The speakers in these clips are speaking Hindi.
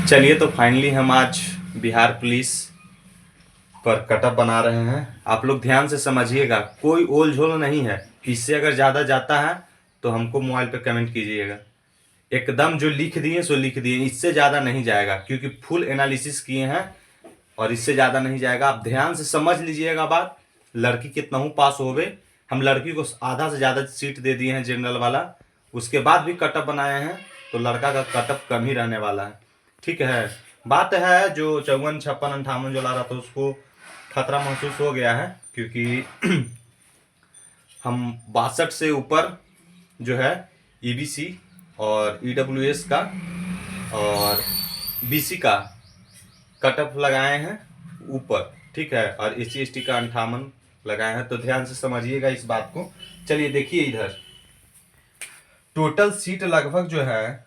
चलिए तो फाइनली हम आज बिहार पुलिस पर कटअप बना रहे हैं। आप लोग ध्यान से समझिएगा, कोई ओल झोल नहीं है। इससे अगर ज़्यादा जाता है तो हमको मोबाइल पे कमेंट कीजिएगा। एकदम जो लिख दिए सो लिख दिए, इससे ज़्यादा नहीं जाएगा क्योंकि फुल एनालिसिस किए हैं और इससे ज़्यादा नहीं जाएगा। आप ध्यान से समझ लीजिएगा बात। लड़की कितना हूँ पास हो गए, हम लड़की को आधा से ज़्यादा सीट दे दिए हैं जनरल वाला, उसके बाद भी कटअप बनाए हैं तो लड़का का कटअप कम ही रहने वाला है। ठीक है, बात है जो 54, 56, 58 जो ला रहा था उसको खतरा महसूस हो गया है क्योंकि हम 62 से ऊपर जो है ईबीसी और ईडब्ल्यूएस का और बीसी का कटअप लगाए हैं ऊपर। ठीक है, और एससी एसटी का 58 लगाए हैं। तो ध्यान से समझिएगा इस बात को। चलिए देखिए इधर टोटल सीट लगभग जो है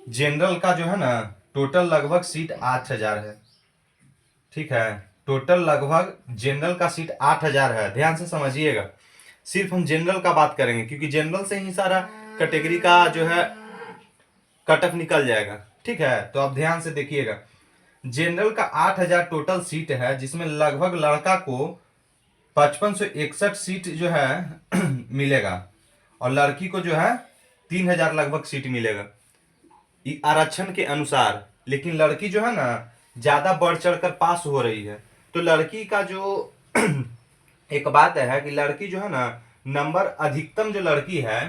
जनरल का जो है ना, टोटल लगभग सीट 8000 है। ठीक है, टोटल लगभग जनरल का सीट 8000 है। ध्यान से समझिएगा, सिर्फ हम जनरल का बात करेंगे क्योंकि जनरल से ही सारा कैटेगरी का जो है कटअप निकल जाएगा। ठीक है, तो आप ध्यान से देखिएगा, जनरल का 8000 टोटल सीट है जिसमें लगभग लड़का को 5561 सीट जो है मिलेगा और लड़की को जो है 3000 लगभग सीट मिलेगा आरक्षण के अनुसार। लेकिन लड़की जो है ना ज्यादा बढ़ चढ़ कर पास हो रही है, तो लड़की का जो एक बात है कि लड़की जो है ना नंबर अधिकतम जो लड़की है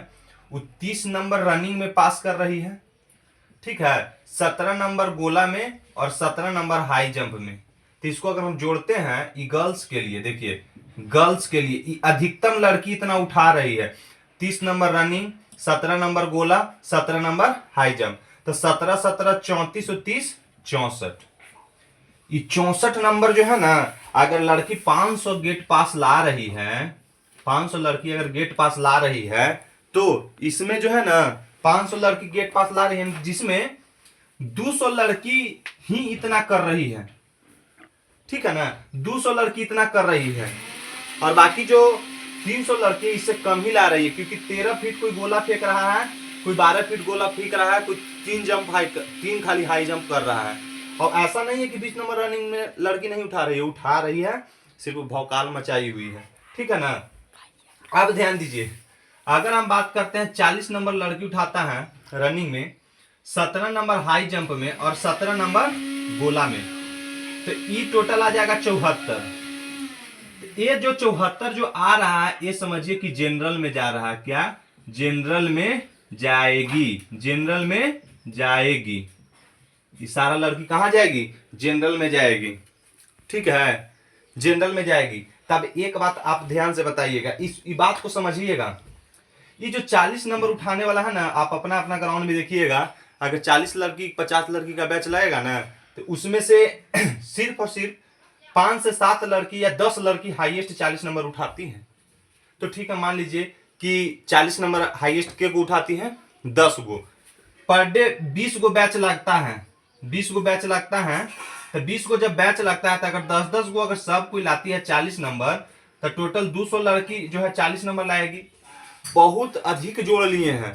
वो 30 नंबर रनिंग में पास कर रही है। ठीक है, 17 नंबर गोला में और 17 नंबर हाई जंप में। तो इसको अगर हम जोड़ते हैं ये गर्ल्स के लिए, देखिए गर्ल्स के लिए अधिकतम लड़की इतना उठा रही है, 30 नंबर रनिंग, 17 नंबर गोला, 17 नंबर हाई जंप। तो 17 17 34 और 30 64। ये 64 नंबर जो है ना, अगर लड़की 500 गेट पास ला रही है, 500 लड़की अगर गेट पास ला रही है तो इसमें जो है ना 500 लड़की गेट पास ला रही है जिसमें 200 लड़की ही इतना कर रही है। ठीक है ना, 200 लड़की इतना कर रही है और बाकी जो 300 लड़की इससे कम ही ला रही है क्योंकि 13 फीट कोई गोला फेंक रहा है, कोई 12 फीट गोला फेंक रहा है, कोई 3 खाली हाई जंप कर रहा है। और ऐसा नहीं है कि 20 नंबर रनिंग में लड़की नहीं उठा रही है, सिर्फ भौकाल मचाई हुई है। ठीक है ना, अब ध्यान दीजिए, अगर हम बात करते हैं 40 नंबर लड़की उठाता है रनिंग में, 17 नंबर हाई जंप में और 17 नंबर गोला में, तो ये टोटल आ जाएगा 74। ये जो 74 जो आ रहा है ये समझिए कि जनरल में जा रहा है। क्या जनरल में जाएगी, जनरल में जाएगी। ये सारा लड़की कहां जाएगी, जनरल में जाएगी। ठीक है, जनरल में जाएगी। तब एक बात आप ध्यान से बताइएगा, इस बात को समझिएगा, ये जो 40 नंबर उठाने वाला है ना, आप अपना अपना ग्राउंड में देखिएगा, अगर 40 लड़की 50 लड़की का बैच लाएगा ना तो उसमें से सिर्फ और सिर्फ 5 से 7 लड़की या 10 लड़की हाईएस्ट 40 नंबर उठाती हैं। तो ठीक है, मान लीजिए कि 40 नंबर हाईएस्ट के को उठाती हैं 10 गो पर डे, 20 गो बैच लगता है, 20 गो बैच लगता है। तो 20 को जब बैच लगता है तो अगर 10-10 गो अगर सब कोई लाती है 40 नंबर तो टोटल 200 लड़की जो है 40 नंबर लाएगी। बहुत अधिक जोड़ लिए हैं,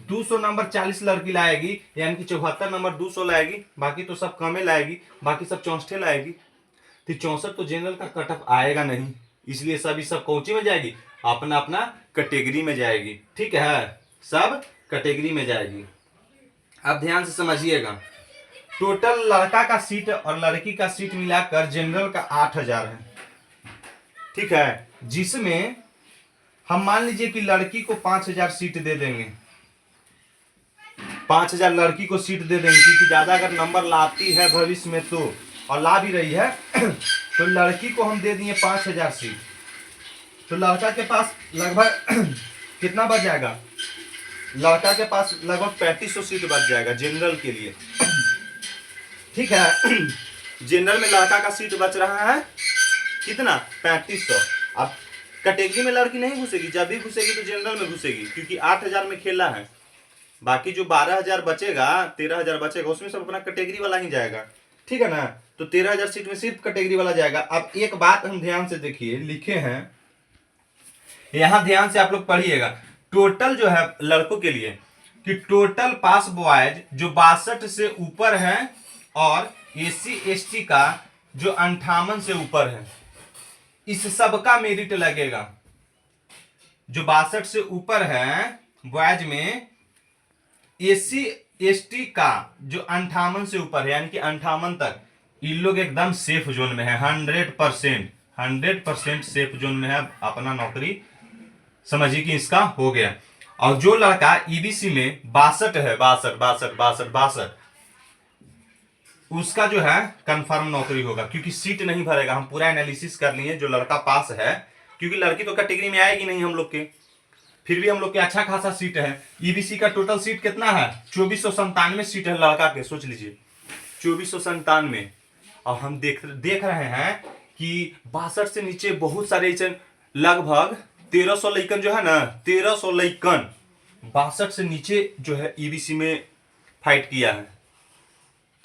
200 नंबर 40 लड़की लाएगी, यानी कि 74 नंबर 200 लाएगी, बाकी तो सब कमे लाएगी, बाकी सब 64 लाएगी। तो 64 तो जनरल का कटअप आएगा नहीं, इसलिए सभी सब कौची में जाएगी, अपना अपना कैटेगरी में जाएगी। ठीक है, सब कैटेगरी में जाएगी। अब ध्यान से समझिएगा, टोटल लड़का का सीट और लड़की का सीट मिलाकर जनरल का 8000 है। ठीक है, जिसमें हम मान लीजिए कि लड़की को 5000 सीट दे देंगे, 5000 लड़की को सीट दे देंगे क्योंकि ज्यादा अगर नंबर लाती है भविष्य में तो, और ला भी रही है तो लड़की को हम दे दिए 5000 सीट, तो लड़का के पास लगभग कितना बच जाएगा, लड़का के पास लगभग 3500 सीट बच जाएगा जनरल के लिए। ठीक है, जनरल में लड़का का सीट बच रहा है कितना, 3500। अब कैटेगरी में लड़की नहीं घुसेगी, जब भी घुसेगी तो जनरल में घुसेगी क्योंकि 8000 में खेला है। बाकी जो 12000 बचेगा, 13000 बचेगा, उसमें सब अपना कैटेगरी वाला ही जाएगा। ठीक है ना, तो 13000 सीट में सिर्फ कैटेगरी वाला जाएगा। अब एक बात हम ध्यान से देखिए, लिखे हैं यहां, ध्यान से आप लोग पढ़िएगा, टोटल जो है लड़कों के लिए कि टोटल पास बॉयज जो 62 से ऊपर है और एससी एसटी का जो 58 से ऊपर है, इस सब का मेरिट लगेगा। जो 62 से ऊपर है बॉयज में, एससी एसटी का जो 58 से ऊपर है, यानी कि 58 तक, इन लोग एकदम सेफ जोन में है। 100% सेफ जोन में है। अपना नौकरी समझिए कि इसका हो गया। और जो लड़का ईबीसी में 62 है, 62 उसका जो है कंफर्म नौकरी होगा, क्योंकि सीट नहीं भरेगा। हम पूरा एनालिसिस कर लिए। जो लड़का पास है, क्योंकि लड़की तो कैटेगरी में आएगी नहीं हम लोग के, फिर भी हम लोग के अच्छा खासा सीट है। ईबीसी का टोटल सीट कितना है? 2497 सीट है लड़का के। सोच लीजिए 2497। और हम देख रहे हैं कि 62 से नीचे बहुत सारे, लगभग 1300 लइकन जो है ना, 1300 लइकन 62 से नीचे जो है ईबीसी में फाइट किया है।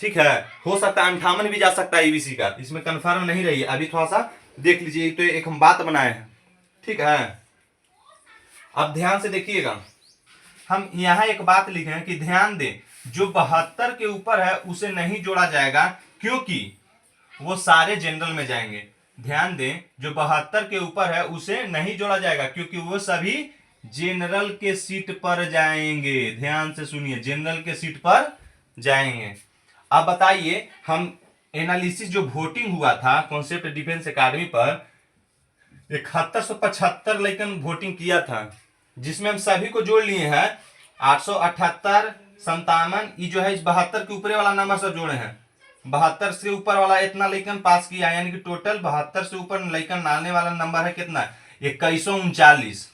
ठीक है, हो सकता है 58 भी जा सकता है ईबीसी का, इसमें कंफर्म नहीं रही है। अभी थोड़ा सा देख लीजिए, तो एक हम बात बनाए हैं। ठीक है, अब ध्यान से देखिएगा। हम यहां एक बात लिखे हैं कि ध्यान दें, जो 72 के ऊपर है उसे नहीं जोड़ा जाएगा, क्योंकि वो सारे जनरल में जाएंगे। ध्यान दें, जो 72 के ऊपर है उसे नहीं जोड़ा जाएगा, क्योंकि वो सभी जनरल के सीट पर जाएंगे। ध्यान से सुनिए, जनरल के सीट पर जाएंगे। अब बताइए, हम एनालिसिस जो वोटिंग हुआ था कॉन्सेप्ट डिफेंस एकेडमी पर, 7175 लइकन वोटिंग किया था, जिसमें हम सभी को जोड़ लिए हैं। 878, 57, ये जो है इस 72 के ऊपर वाला नंबर सब जोड़े हैं। 72 से ऊपर वाला इतना लइकन पास किया, यानी कि टोटल 72 से ऊपर लइकन डालने वाला नंबर है कितना? 2139।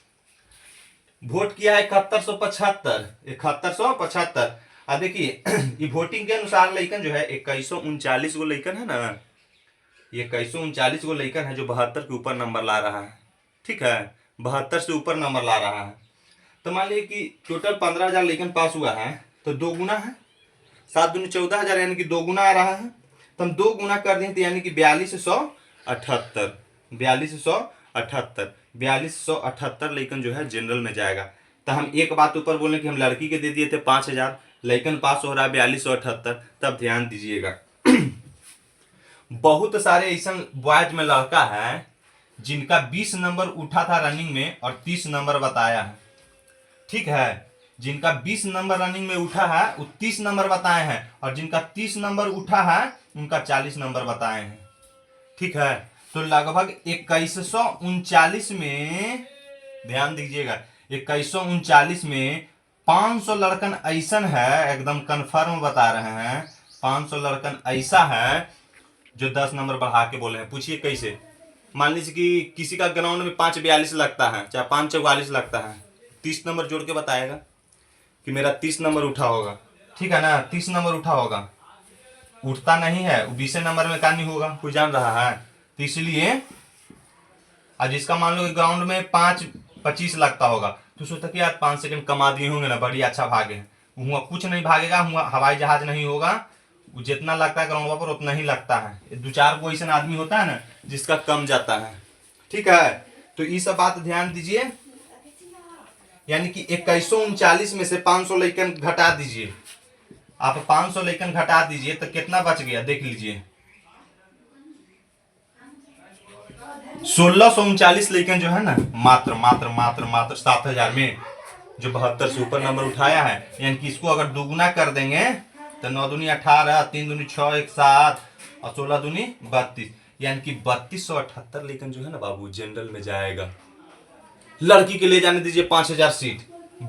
वोट किया है 7175। अब देखिए ये वोटिंग के अनुसार लइकन जो है 2139 गो लइकन है ना, 2139 गो लइकन है जो 72 के ऊपर नंबर ला रहा है। ठीक है, 72 से ऊपर नंबर ला रहा है। तो मान लीजिए कि टोटल 15,000 लइकन पास हुआ है, तो 2 गुना है, 7 दूनी 14,000, यानी कि 2 गुना आ रहा है। तो हम 2 गुना कर दें तो यानी कि 4278। 4278 लइकन जो है जनरल में जाएगा। तो हम एक बात ऊपर बोले कि हम लड़की के दे दिए थे 5000, लइकन पास हो रहा है 4278। तब ध्यान दीजिएगा, बहुत सारे ऐसा बॉयज में लड़का है जिनका 20 नंबर उठा था रनिंग में और 30 नंबर बताया है। ठीक है, जिनका 20 नंबर रनिंग में उठा है वो 30 नंबर बताए हैं, और जिनका 30 नंबर उठा है उनका 40 नंबर बताए हैं। ठीक है, तो लगभग 2139 में, ध्यान दीजिएगा, 2139 में 500 लड़कन ऐसा है, एकदम कंफर्म बता रहे हैं, 500 लड़कन ऐसा है जो 10 नंबर बढ़ा के बोले हैं। पूछिए कैसे? मान लीजिए कि किसी का ग्राउंड में 542 लगता है, चाहे 544 लगता है, 30 नंबर जोड़ के बताएगा कि मेरा 30 नंबर उठा होगा। ठीक है ना, 30 नंबर उठा होगा। उठता नहीं है, 20 नंबर में का नहीं होगा, कोई जान रहा है? तो इसलिए आज इसका मान लो ग्राउंड में 5:25 लगता होगा, तो सोचता कि यार 5 सेकंड कमा दिए होंगे ना, बड़ी अच्छा भागे हैं। हुआ कुछ नहीं भागेगा, हुआ हवाई जहाज नहीं होगा। वो जितना लगता है ग्राउंड पर उतना ही लगता है। 2-4 को ऐसा आदमी होता है ना जिसका कम जाता है। ठीक है, तो ये सब बात ध्यान दीजिए। यानी कि 2139 में से 500 लइकन घटा दीजिए। आप 500 लइकन घटा दीजिए तो कितना बच गया, देख लीजिए। 1639 लइकन जो है ना, मात्र 7000 में जो 72 से ऊपर नंबर उठाया है। यानी कि इसको अगर दुगुना कर देंगे तो 9 दूनी 18, 3 दूनी 6, 1 7 और 16 दूनी 32, यानी कि 3278 लइकन जो है ना बाबू जनरल में जाएगा। लड़की के ले जाने दीजिए 5000 सीट,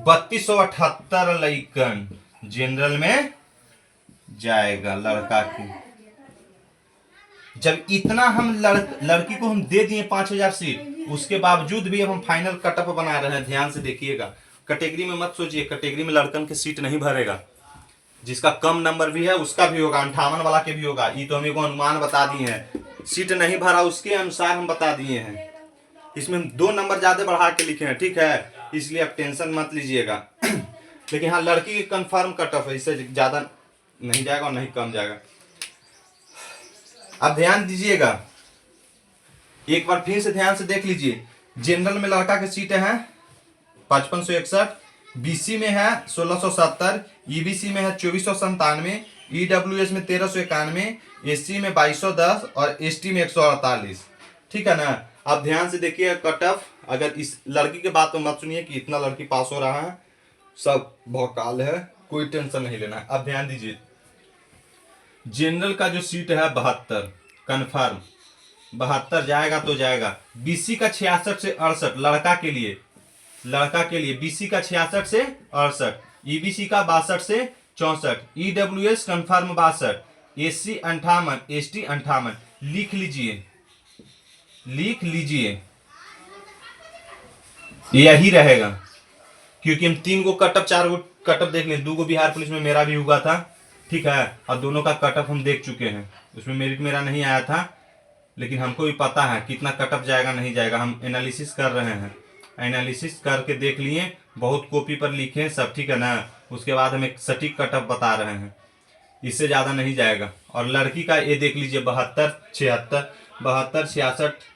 3278 लइकन जनरल में जाएगा लड़का की। जब इतना हम लड़की को हम दे दिए 5000 सीट, उसके बावजूद भी अब हम फाइनल कटअप बना रहे हैं। ध्यान से देखिएगा, कैटेगरी में मत सोचिए, कैटेगरी में लड़कन के सीट नहीं भरेगा। जिसका कम नंबर भी है उसका भी होगा, 58 वाला के भी होगा। ये तो हम एक अनुमान बता दिए हैं, सीट नहीं भरा उसके अनुसार हम बता दिए हैं। इसमें हम 2 नंबर ज्यादा बढ़ा के लिखे हैं। ठीक है, इसलिए आप टेंशन मत लीजिएगा। लेकिन हाँ, लड़की की कंफर्म कटअप है, इससे ज्यादा नहीं जाएगा और नहीं कम जाएगा। अब ध्यान दीजिएगा, एक बार फिर से ध्यान से देख लीजिए। जनरल में लड़का की सीटें हैं 5561, बीसी में है 1670, ईबीसी में है 2497, ईडब्ल्यूएस में 1391, एससी में 2210 और एसटी में 148। ठीक है ना। अब ध्यान से देखिए कट ऑफ। अगर इस लड़की के बात में मत सुनिए कि इतना लड़की पास हो रहा है, सब भौकाल है, कोई टेंशन नहीं लेना है। अब ध्यान दीजिए, जनरल का जो सीट है 72 कन्फर्म, 72 जाएगा तो जाएगा। बीसी का 66 से 68 लड़का के लिए बीसी का 66 से 68, ईबीसी का 62 से 64, ईडब्ल्यूएस कन्फर्म 62, एससी 58, एसटी 58। लिख लीजिए यही रहेगा, क्योंकि हम 3 गो कटअप 4 गो कटअप देख लें। 2 गो बिहार पुलिस में मेरा भी हुआ था, ठीक है, और दोनों का कटअप हम देख चुके हैं। उसमें मेरिट मेरा नहीं आया था, लेकिन हमको भी पता है कितना कटअप जाएगा नहीं जाएगा। हम एनालिसिस कर रहे हैं, एनालिसिस करके देख लिए, बहुत कॉपी पर लिखे सब, ठीक है ना। उसके बाद हम एक सटीक कटअप बता रहे हैं, इससे ज़्यादा नहीं जाएगा। और लड़की का ये देख लीजिए 72 76, 72 66,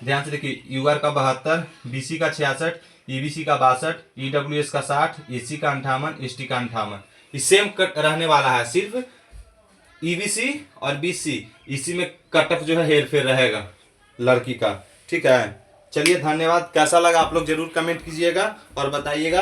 ध्यान से देखिए, यूआर का 72, बीसी का 66, ईबीसी का 62, ईडब्ल्यूएस का 60, एससी का 58, एसटी का 58। ये सेम रहने वाला है, सिर्फ ईबीसी और बीसी इसी में कटअप जो है हेर फेर रहेगा लड़की का। ठीक है, चलिए धन्यवाद। कैसा लगा आप लोग जरूर कमेंट कीजिएगा और बताइएगा।